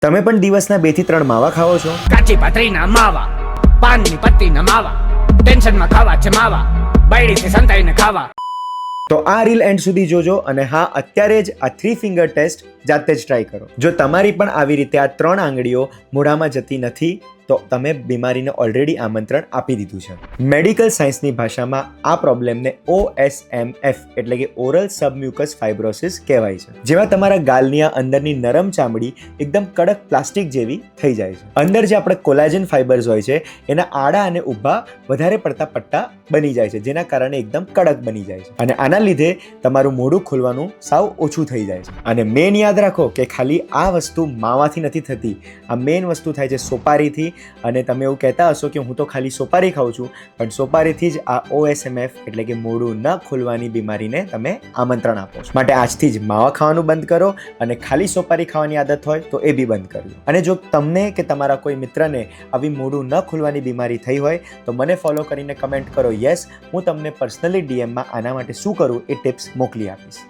તમે પણ દિવસના 2 થી 3 માવા ખાઓ છો? કાચી પાથરીના માવા, પાનની પત્તીના માવા, ટેન્શનમાં ખાવા છે માવા, બાયડીથી સંતાઈને ખાવા. તો આ રીલ એન્ડ સુધી જોજો અને હા, અત્યારે જ આ 3 ફિંગર ટેસ્ટ જાતે જ ટ્રાય કરો. જો તમારી પણ આવી રીતે આ 3 આંગળીઓ મોઢામાં જતી નથી તો તમે બીમારીને ઓલરેડી આમંત્રણ આપી દીધું છે. મેડિકલ સાયન્સની ભાષામાં આ પ્રોબ્લેમને OSMF એટલે કે ઓરલ સબમ્યુકસ ફાઇબ્રોસિસ કહેવાય છે. જેમાં તમારા ગાલની આ અંદરની નરમ ચામડી એકદમ કડક પ્લાસ્ટિક જેવી થઈ જાય છે. અંદર જે આપણે કોલાજન ફાઇબર્સ હોય છે એના આડા અને ઊભા વધારે પડતા પટ્ટા બની જાય છે, જેના કારણે એકદમ કડક બની જાય છે અને આના લીધે તમારું મોઢું ખોલવાનું સાવ ઓછું થઈ જાય છે. અને મેન યાદ રાખો કે ખાલી આ વસ્તુ માવાથી નથી થતી, આ મેન વસ્તુ થાય છે સોપારીથી. અને તમે એવું કહેતા હશો કે હું તો ખાલી સોપારી ખાઉં છું, પણ સોપારીથી જ આ OSMF એટલે કે મોઢું ન ખોલવાની બીમારીને તમે આમંત્રણ આપો છો. માટે આજથી જ માવા ખાવાનું બંધ કરો અને ખાલી સોપારી ખાવાની આદત હોય તો એ બી બંધ કરજો. અને જો તમને કે તમારા કોઈ મિત્રને આવી મોઢું ન ખોલવાની બીમારી થઈ હોય તો મને ફોલો કરીને કમેન્ટ કરો યસ, હું તમને પર્સનલી DMમાં આના માટે શું કરું એ ટિપ્સ મોકલી આપીશ.